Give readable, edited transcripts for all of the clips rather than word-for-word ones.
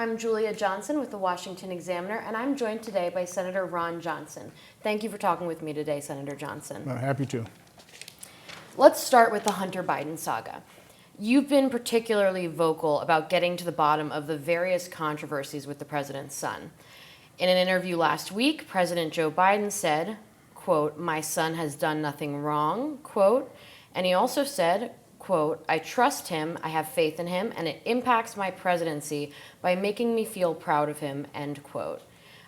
I'm Julia Johnson with the Washington Examiner, and I'm joined today by Senator Ron Johnson. Thank you for talking with me today, Senator Johnson. Happy to. Let's start with the Hunter Biden saga. You've been particularly vocal about getting to the bottom of the various controversies with the president's son. In an interview last week, President Joe Biden said, quote, "My son has done nothing wrong," quote, and he also said, quote, "I trust him, I have faith in him, and it impacts my presidency by making me feel proud of him," end quote.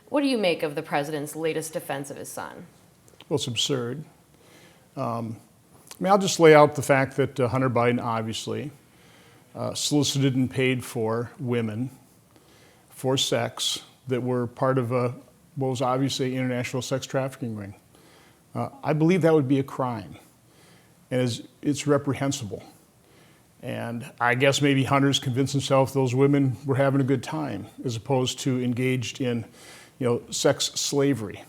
What do you make of the president's latest defense of his son? Well, it's absurd. I'll just lay out the fact that Hunter Biden obviously solicited and paid for women for sex that were part of what was obviously an international sex trafficking ring. I believe that would be a crime, and it's reprehensible. And I guess maybe Hunter's convinced himself those women were having a good time as opposed to engaged in, sex slavery.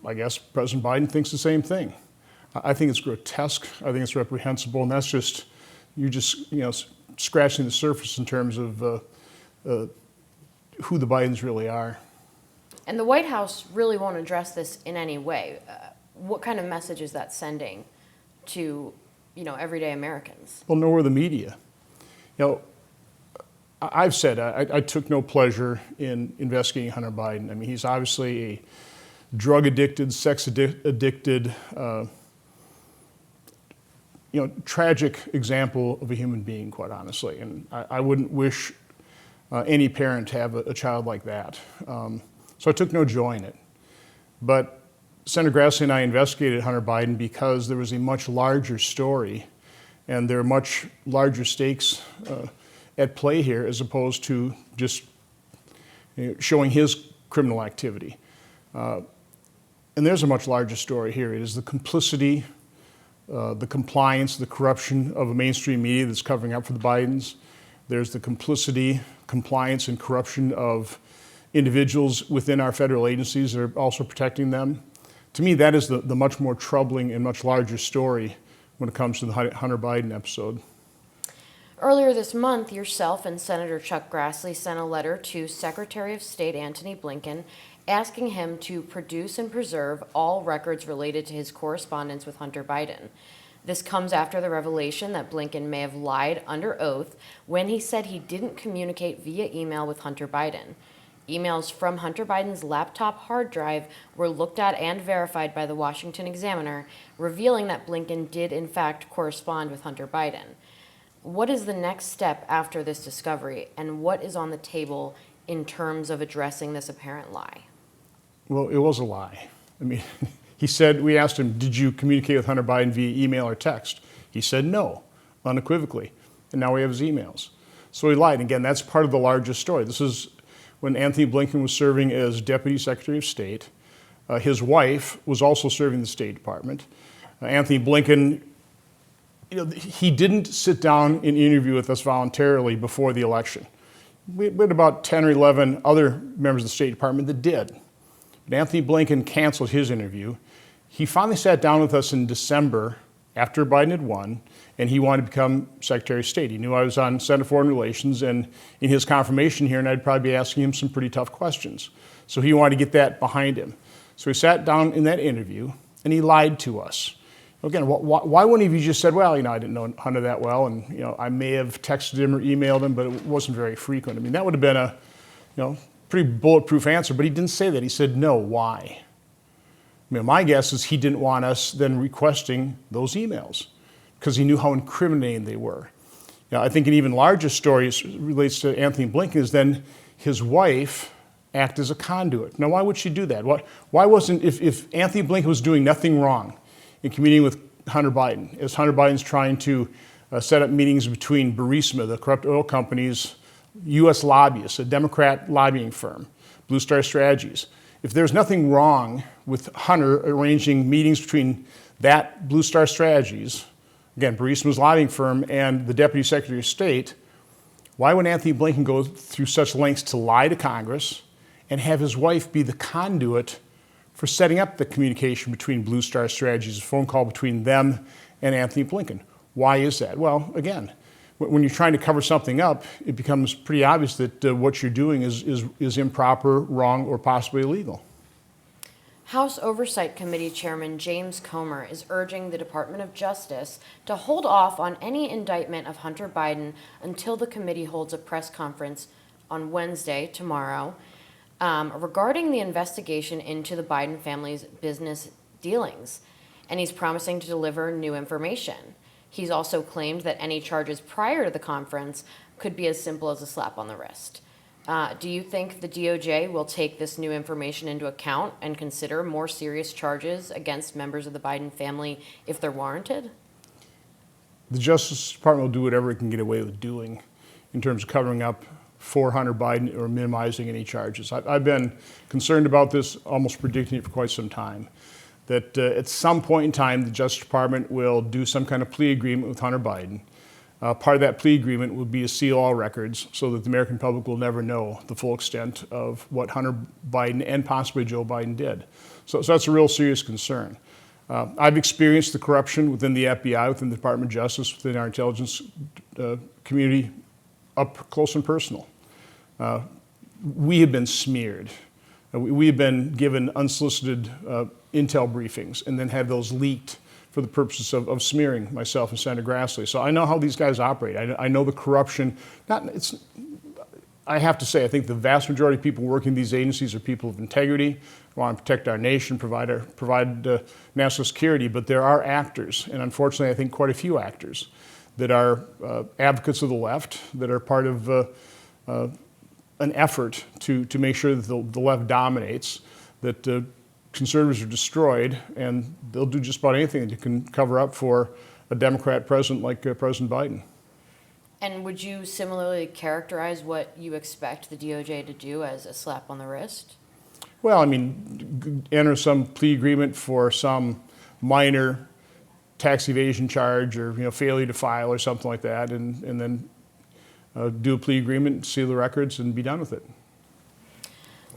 I guess President Biden thinks the same thing. I think it's grotesque. I think it's reprehensible, and that's just, you're just, scratching the surface in terms of who the Bidens really are. And the White House really won't address this in any way. What kind of message is that sending to, everyday Americans? Well, nor the media. I've said I took no pleasure in investigating Hunter Biden. I mean, he's obviously a drug-addicted, sex-addicted, tragic example of a human being, quite honestly. And I wouldn't wish any parent to have a child like that. So I took no joy in it. But Senator Grassley and I investigated Hunter Biden because there was a much larger story, and there are much larger stakes at play here as opposed to just showing his criminal activity. And there's a much larger story here. It is the complicity, the compliance, the corruption of a mainstream media that's covering up for the Bidens. There's the complicity, compliance, and corruption of individuals within our federal agencies that are also protecting them. To me, that is the much more troubling and much larger story when it comes to the Hunter Biden episode. Earlier this month, yourself and Senator Chuck Grassley sent a letter to Secretary of State Antony Blinken asking him to produce and preserve all records related to his correspondence with Hunter Biden. This comes after the revelation that Blinken may have lied under oath when he said he didn't communicate via email with Hunter Biden. Emails from Hunter Biden's laptop hard drive were looked at and verified by the Washington Examiner, revealing that Blinken did in fact correspond with Hunter Biden. What is the next step after this discovery, and what is on the table in terms of addressing this apparent lie? Well, it was a lie. I mean, we asked him, did you communicate with Hunter Biden via email or text? He said no, unequivocally. And now we have his emails. So he lied. Again, that's part of the larger story. This is when Antony Blinken was serving as Deputy Secretary of State. His wife was also serving the State Department. Antony Blinken, he didn't sit down and interview with us voluntarily before the election. We had about 10 or 11 other members of the State Department that did. But Antony Blinken canceled his interview. He finally sat down with us in December after Biden had won, and he wanted to become Secretary of State. He knew I was on Senate Foreign Relations, and in his confirmation hearing, I'd probably be asking him some pretty tough questions. So he wanted to get that behind him. So he sat down in that interview, and he lied to us. Again, why wouldn't he have just said, well, I didn't know Hunter that well, and I may have texted him or emailed him, but it wasn't very frequent. I mean, that would have been a pretty bulletproof answer, but he didn't say that. He said no. Why? My guess is he didn't want us then requesting those emails because he knew how incriminating they were. I think an even larger story relates to Antony Blinken is then his wife act as a conduit. Now, why would she do that? Why wasn't, if Antony Blinken was doing nothing wrong in communicating with Hunter Biden, as Hunter Biden's trying to set up meetings between Burisma, the corrupt oil company's U.S. lobbyists, a Democrat lobbying firm, Blue Star Strategies. If there's nothing wrong with Hunter arranging meetings between that Blue Star Strategies, again, Burisma's lobbying firm, and the Deputy Secretary of State, why would Antony Blinken go through such lengths to lie to Congress and have his wife be the conduit for setting up the communication between Blue Star Strategies, a phone call between them and Antony Blinken? Why is that? Well, again, when you're trying to cover something up, it becomes pretty obvious that what you're doing is improper, wrong, or possibly illegal. House Oversight Committee Chairman James Comer is urging the Department of Justice to hold off on any indictment of Hunter Biden until the committee holds a press conference on Wednesday, tomorrow, regarding the investigation into the Biden family's business dealings. And he's promising to deliver new information. He's also claimed that any charges prior to the conference could be as simple as a slap on the wrist. Do you think the DOJ will take this new information into account and consider more serious charges against members of the Biden family if they're warranted? The Justice Department will do whatever it can get away with doing in terms of covering up for Hunter Biden or minimizing any charges. I've been concerned about this, almost predicting it for quite some time, that at some point in time, the Justice Department will do some kind of plea agreement with Hunter Biden. Part of that plea agreement will be to seal all records so that the American public will never know the full extent of what Hunter Biden and possibly Joe Biden did. So that's a real serious concern. I've experienced the corruption within the FBI, within the Department of Justice, within our intelligence community, up close and personal. We have been smeared. We have been given unsolicited intel briefings and then had those leaked for the purposes of smearing myself and Senator Grassley. So I know how these guys operate. I know the corruption. I have to say, I think the vast majority of people working in these agencies are people of integrity, want to protect our nation, provide national security, but there are actors, and unfortunately I think quite a few actors, that are advocates of the left, that are part of an effort to make sure that the left dominates, that conservatives are destroyed, and they'll do just about anything that can cover up for a Democrat president like President Biden. And would you similarly characterize what you expect the DOJ to do as a slap on the wrist? Well, I mean, enter some plea agreement for some minor tax evasion charge or failure to file or something like that, and then do a plea agreement, seal the records, and be done with it.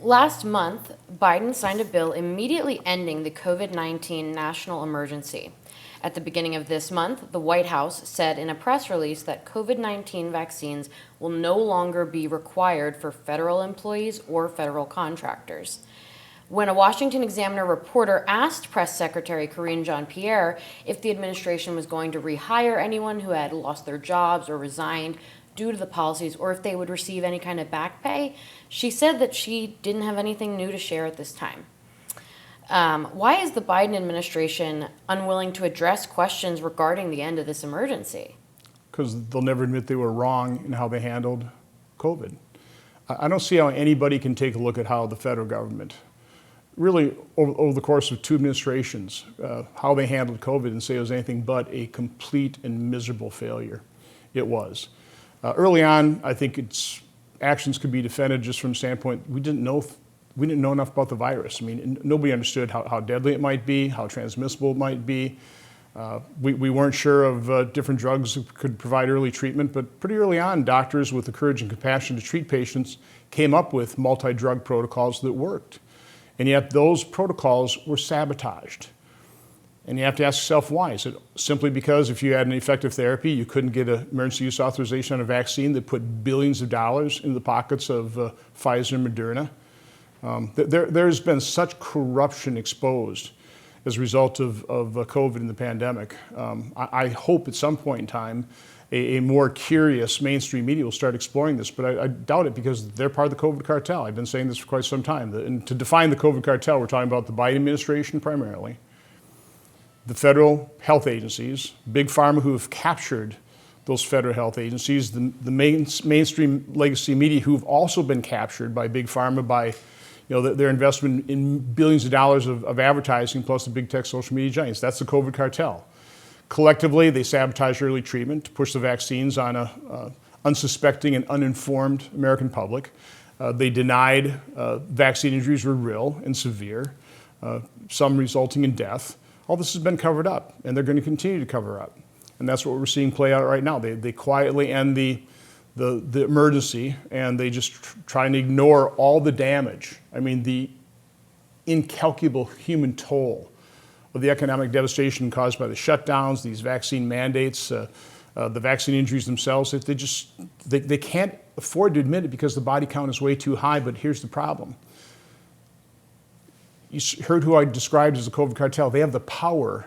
Last month, Biden signed a bill immediately ending the COVID-19 national emergency. At the beginning of this month, the White House said in a press release that COVID-19 vaccines will no longer be required for federal employees or federal contractors. When a Washington Examiner reporter asked Press Secretary Karine Jean-Pierre if the administration was going to rehire anyone who had lost their jobs or resigned due to the policies, or if they would receive any kind of back pay, she said that she didn't have anything new to share at this time. Why is the Biden administration unwilling to address questions regarding the end of this emergency? Because they'll never admit they were wrong in how they handled COVID. I don't see how anybody can take a look at how the federal government, really over the course of two administrations, how they handled COVID and say it was anything but a complete and miserable failure. It was. Early on, I think its actions could be defended just from the standpoint we didn't know enough about the virus. I mean, nobody understood how deadly it might be, how transmissible it might be. We weren't sure of different drugs that could provide early treatment, but pretty early on, doctors with the courage and compassion to treat patients came up with multi-drug protocols that worked. And yet those protocols were sabotaged. And you have to ask yourself why. Is it simply because if you had an effective therapy, you couldn't get an emergency use authorization on a vaccine that put billions of dollars into the pockets of Pfizer and Moderna? There's been such corruption exposed as a result of COVID and the pandemic. I hope at some point in time a more curious mainstream media will start exploring this, but I doubt it because they're part of the COVID cartel. I've been saying this for quite some time. And to define the COVID cartel, we're talking about the Biden administration primarily, the federal health agencies, Big Pharma who have captured those federal health agencies, the mainstream legacy media who have also been captured by Big Pharma by their investment in billions of dollars of advertising plus the big tech social media giants. That's the COVID cartel. Collectively, they sabotage early treatment to push the vaccines on an unsuspecting and uninformed American public. They denied vaccine injuries were real and severe, some resulting in death. All this has been covered up, and they're going to continue to cover up. And that's what we're seeing play out right now. They quietly end the emergency, and they just try to ignore all the damage. I mean, the incalculable human toll of the economic devastation caused by the shutdowns, these vaccine mandates, the vaccine injuries themselves, they can't afford to admit it because the body count is way too high. But here's the problem. You heard who I described as the COVID cartel. They have the power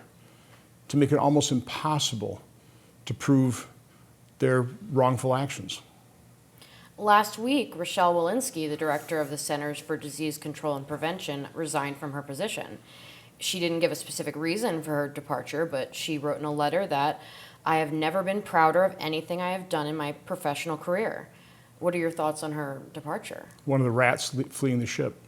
to make it almost impossible to prove their wrongful actions. Last week, Rochelle Walensky, the director of the Centers for Disease Control and Prevention, resigned from her position. She didn't give a specific reason for her departure, but she wrote in a letter that, "I have never been prouder of anything I have done in my professional career." What are your thoughts on her departure? One of the rats fleeing the ship.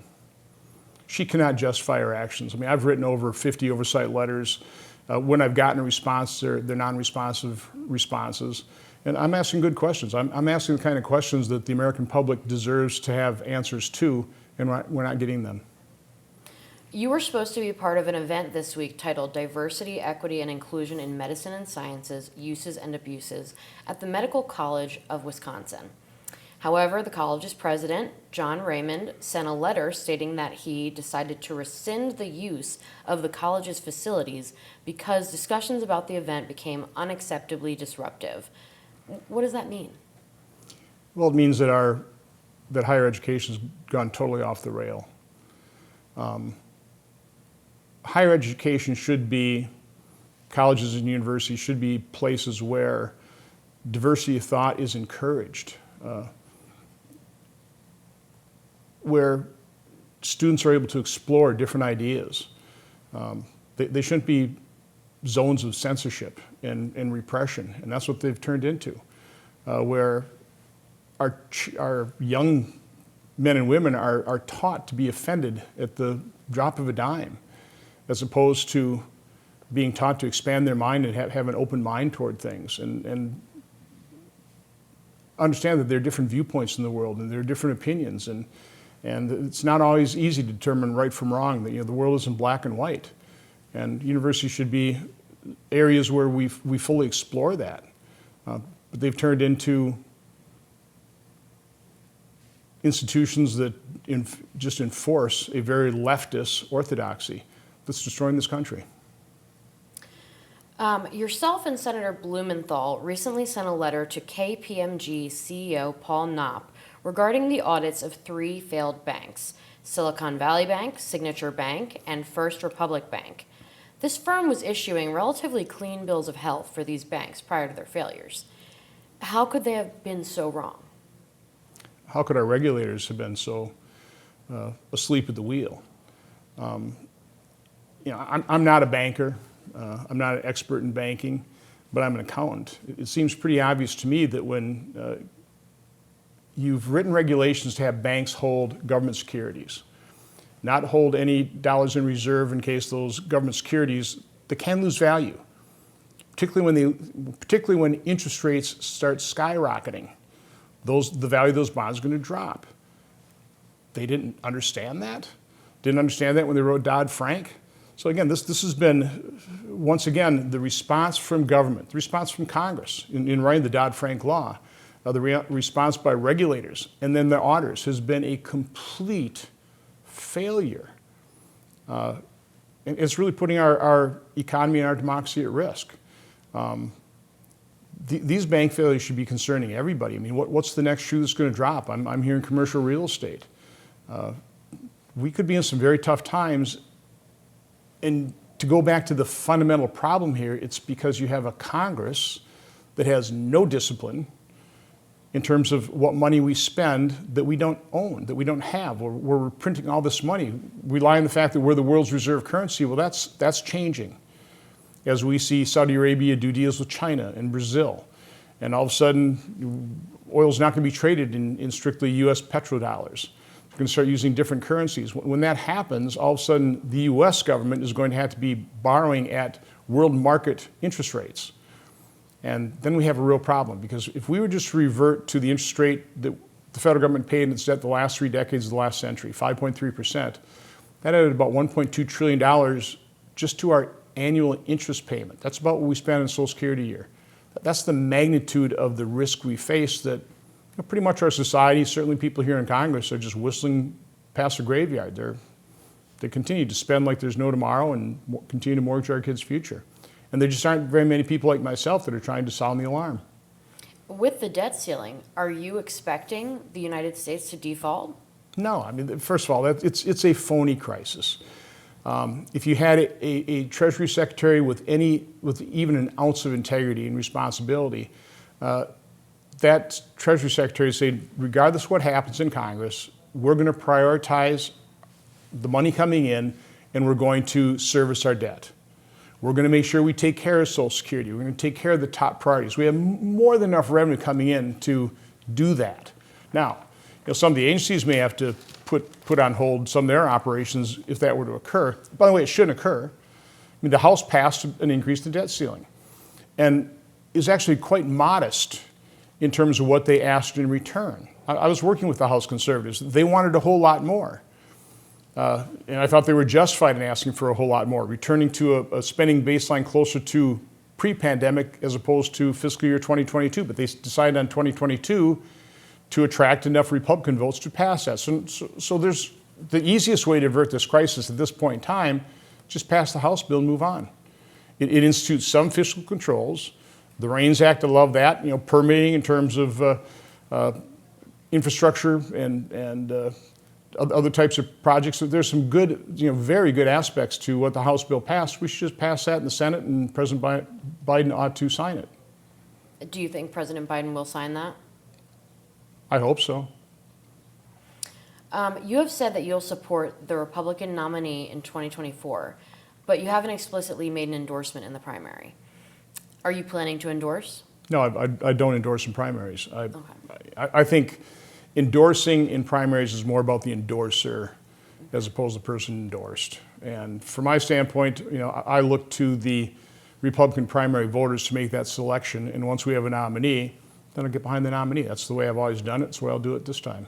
She cannot justify her actions. I mean, I've written over 50 oversight letters. When I've gotten a response, they're non-responsive responses. And I'm asking good questions. I'm asking the kind of questions that the American public deserves to have answers to, and we're not getting them. You were supposed to be part of an event this week titled Diversity, Equity, and Inclusion in Medicine and Sciences, Uses and Abuses at the Medical College of Wisconsin. However, the college's president, John Raymond, sent a letter stating that he decided to rescind the use of the college's facilities because discussions about the event became unacceptably disruptive. What does that mean? Well, it means that higher education has gone totally off the rail. Higher education should be, colleges and universities should be places where diversity of thought is encouraged, where students are able to explore different ideas. They shouldn't be zones of censorship and repression, and that's what they've turned into, where our young men and women are taught to be offended at the drop of a dime, as opposed to being taught to expand their mind and have an open mind toward things, and understand that there are different viewpoints in the world and there are different opinions, and it's not always easy to determine right from wrong. That, the world isn't black and white, and universities should be areas where we fully explore that. But they've turned into institutions that just enforce a very leftist orthodoxy that's destroying this country. Yourself and Senator Blumenthal recently sent a letter to KPMG CEO Paul Knopp regarding the audits of 3 failed banks: Silicon Valley Bank, Signature Bank, and First Republic Bank. This firm was issuing relatively clean bills of health for these banks prior to their failures. How could they have been so wrong? How could our regulators have been so asleep at the wheel? I'm not a banker. I'm not an expert in banking, but I'm an accountant. It seems pretty obvious to me that when you've written regulations to have banks hold government securities, not hold any dollars in reserve in case those government securities, they can lose value, particularly when interest rates start skyrocketing. The value of those bonds is going to drop. They didn't understand that. Didn't understand that when they wrote Dodd-Frank. So again, this has been, once again, the response from government, the response from Congress in writing the Dodd-Frank law, the response by regulators, and then the auditors has been a complete failure. And it's really putting our economy and our democracy at risk. These bank failures should be concerning everybody. I mean, what's the next shoe that's going to drop? I'm hearing commercial real estate. We could be in some very tough times. And to go back to the fundamental problem here, it's because you have a Congress that has no discipline in terms of what money we spend that we don't own, that we don't have. We're printing all this money, rely on the fact that we're the world's reserve currency. Well, that's changing as we see Saudi Arabia do deals with China and Brazil. And all of a sudden, oil's not going to be traded in strictly U.S. petrodollars. We're going to start using different currencies. When that happens, all of a sudden, the U.S. government is going to have to be borrowing at world market interest rates. And then we have a real problem, because if we were just to revert to the interest rate that the federal government paid in its debt the last 3 decades of the last century, 5.3%, that added about $1.2 trillion just to our annual interest payment. That's about what we spend on Social Security a year. That's the magnitude of the risk we face that pretty much our society, certainly people here in Congress, are just whistling past the graveyard. They continue to spend like there's no tomorrow and continue to mortgage our kids' future. And there just aren't very many people like myself that are trying to sound the alarm. With the debt ceiling, are you expecting the United States to default? No, I mean, first of all, it's a phony crisis. If you had a Treasury Secretary with even an ounce of integrity and responsibility, that Treasury Secretary would say, regardless of what happens in Congress, we're going to prioritize the money coming in and we're going to service our debt. We're going to make sure we take care of Social Security. We're going to take care of the top priorities. We have more than enough revenue coming in to do that. Now, some of the agencies may have to put on hold some of their operations if that were to occur. By the way, it shouldn't occur. I mean, the House passed an increase in the debt ceiling and is actually quite modest in terms of what they asked in return. I was working with the House conservatives. They wanted a whole lot more. And I thought they were justified in asking for a whole lot more, returning to a spending baseline closer to pre-pandemic as opposed to fiscal year 2022. But they decided on 2022 to attract enough Republican votes to pass that. So there's the easiest way to avert this crisis at this point in time, just pass the House bill and move on. It institutes some fiscal controls. The REINS Act, I love that, permitting in terms of infrastructure and other types of projects. So there's some good, very good aspects to what the House bill passed. We should just pass that in the Senate, and President Biden ought to sign it. Do you think President Biden will sign that? I hope so. You have said that you'll support the Republican nominee in 2024, but you haven't explicitly made an endorsement in the primary. Are you planning to endorse? No, I don't endorse in primaries. Okay. I think endorsing in primaries is more about the endorser as opposed to the person endorsed. And from my standpoint, I look to the Republican primary voters to make that selection. And once we have a nominee, then I'll get behind the nominee. That's the way I've always done it. That's the way I'll do it this time.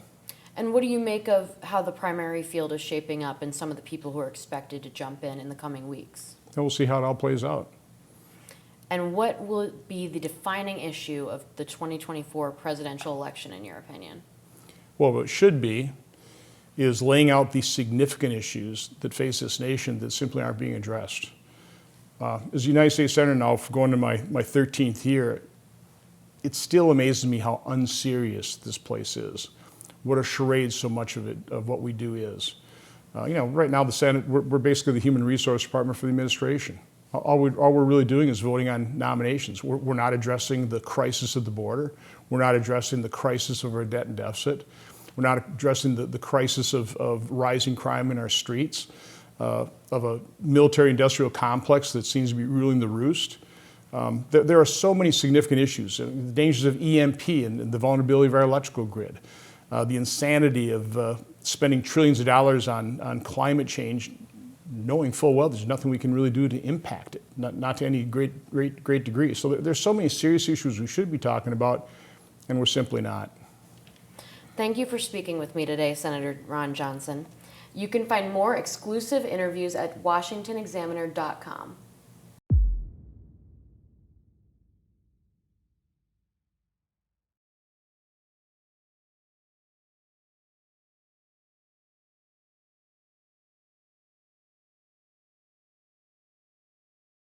And what do you make of how the primary field is shaping up and some of the people who are expected to jump in the coming weeks? And we'll see how it all plays out. And what will be the defining issue of the 2024 presidential election, in your opinion? Well, what it should be is laying out the significant issues that face this nation that simply aren't being addressed. As a United States Senator now, for going to my 13th year, it still amazes me how unserious this place is. What a charade so much of what we do is. Right now the Senate, we're basically the human resource department for the administration. All we're really doing is voting on nominations. We're not addressing the crisis of the border. We're not addressing the crisis of our debt and deficit. We're not addressing the crisis of rising crime in our streets, of a military-industrial complex that seems to be ruling the roost. There are so many significant issues. The dangers of EMP and the vulnerability of our electrical grid, the insanity of spending trillions of dollars on climate change, knowing full well there's nothing we can really do to impact it, not to any great degree. So there's so many serious issues we should be talking about, and we're simply not. Thank you for speaking with me today, Senator Ron Johnson. You can find more exclusive interviews at washingtonexaminer.com.